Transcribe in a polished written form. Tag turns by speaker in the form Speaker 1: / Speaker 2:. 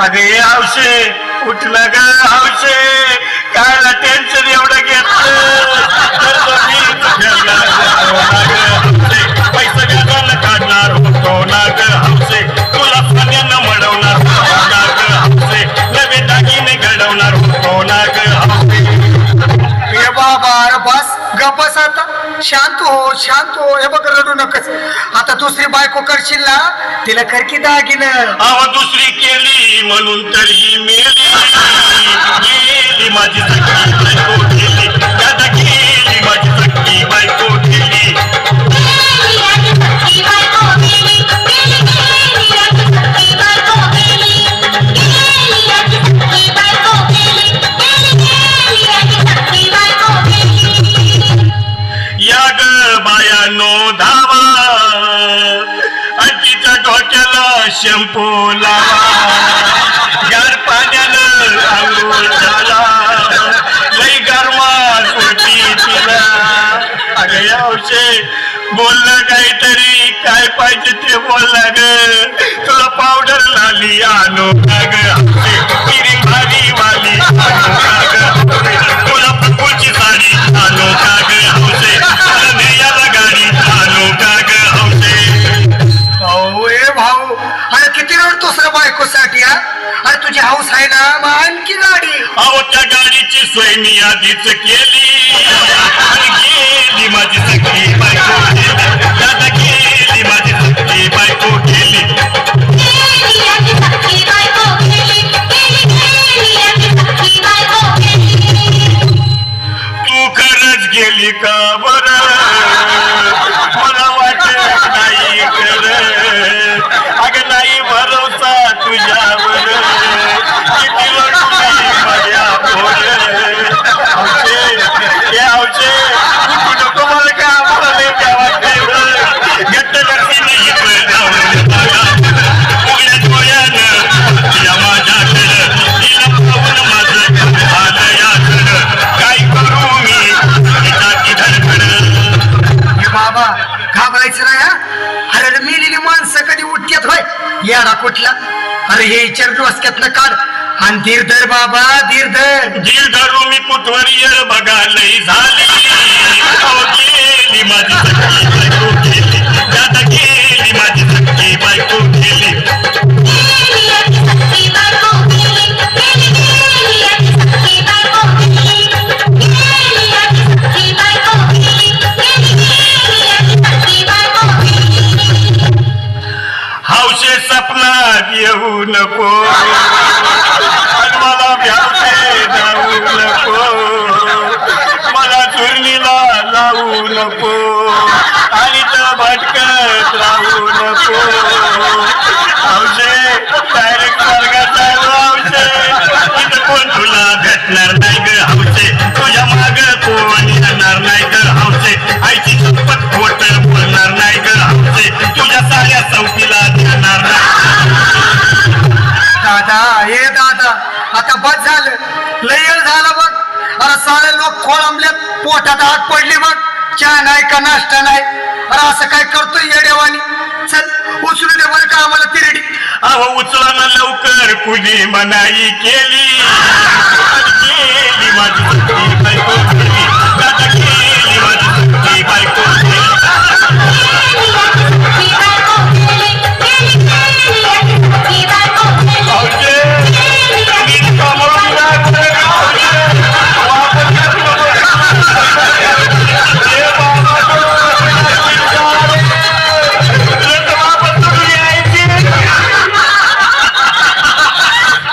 Speaker 1: अगं हे हौशे उठलं ग हौशे, कायला टेन्शन एवढं घेतलं पैसा घालायला काढणार होतो ना ग हौशे, तुला सोन्यानं म्हणवणार होतो ना ग हौशे, नवे दागिने घडवणार होतो ना ग हौशे.
Speaker 2: हे बाबा अरे बस गप्पस आता, शांत हो हे बघ रडू नकच. आता दुसरी बायको करशील ना तिला करकी दागिनं.
Speaker 1: अहो दुसरी केली म्हणून तरी मेली, गेली माझी सखी बायको गेली, दादा गेली माझी सखी बायको गेली. या ग बायानो धावा, आजीच्या डोक्याला शॅम्पू लावा, गार पाण्यानं आंघोळ झाला, लई गरमास होती तिला. अगं यावशे बोललं काहीतरी, काय पाहिजे ते बोलला ग, तुला पावडर लाली आणू का ग हौशे, किरी भारी वाली आणू का ग हौशे, तुला पप्पूची साडी आणू का ग हौशे, तुला नेयाला गाडी आणू का ग हौशे.
Speaker 2: भाऊ ए भाऊ, अरे किती रडतोस रे बायकोसाठी हा? अरे तुझी हौस आहे ना, मग आणखी गाडी.
Speaker 1: अहो त्या गाडीची सोय मी आधीच केली, आणि गेली माझी सखी बायको गेली, दादा गेली माझी सखी बायको गेली. तू खरंच गेली का बरं, मला वाटत नाही खरं, अगं नाही भरोसा तुझ्यावर, किती रडली माझ्या पोर. हौशे हे हौशे तू नको मला का, आम्हाला लय द्यावा ठेव घट्ट लक्षीने इकडं बघा, उघड्या डोळ्यानं या माझ्याकडं, तिला पाहून माझं झालं याकडं, काय करू मी तिची धडपड.
Speaker 2: हे बाबा घाबरायचं नाही हा. अरे मेलेली माणसं कधी उठत्यात होय, येडा कुठला. अरे हे विचार डोसक्यातनं काढ आणि धीर धर बाबा, धीर धर.
Speaker 1: धीर धरू मी कुठवर येळ बघा लई झाली, अहो गेली माझी सखी बायको गेली, दादा गेली माझी सखी बायको गेली. हौशे सपनात येऊ नको, आणि मला भ्यावते जाऊ नको, मला चुरणीला लावू नको, आणि तर भटकत राहू नको. हौशे डायरेक्ट स्वर्गात जायला हौशे, तिथं कोण तुला भेटणार नाही ग हौशे, तुझ्या माग कोण येणार नाही ग हौशे, आईची शपथ खोट बोलणार नाही ग हौशे, तुझ्या साऱ्या चौकीला देणार नाही.
Speaker 2: दादा हे दादा आता बस झालं, लय वेळ झाला बघ. अरे सारे लोक खोळंबल्यात, पोटात आग पडली बघ, चहा नाही का नाश्ता नाही. अरे असं काय करतोय येड्यावानी, चल उचलू दे बरं का आम्हाला तिरडी.
Speaker 1: अहो उचला ना लवकर, कुणी मनाई केली,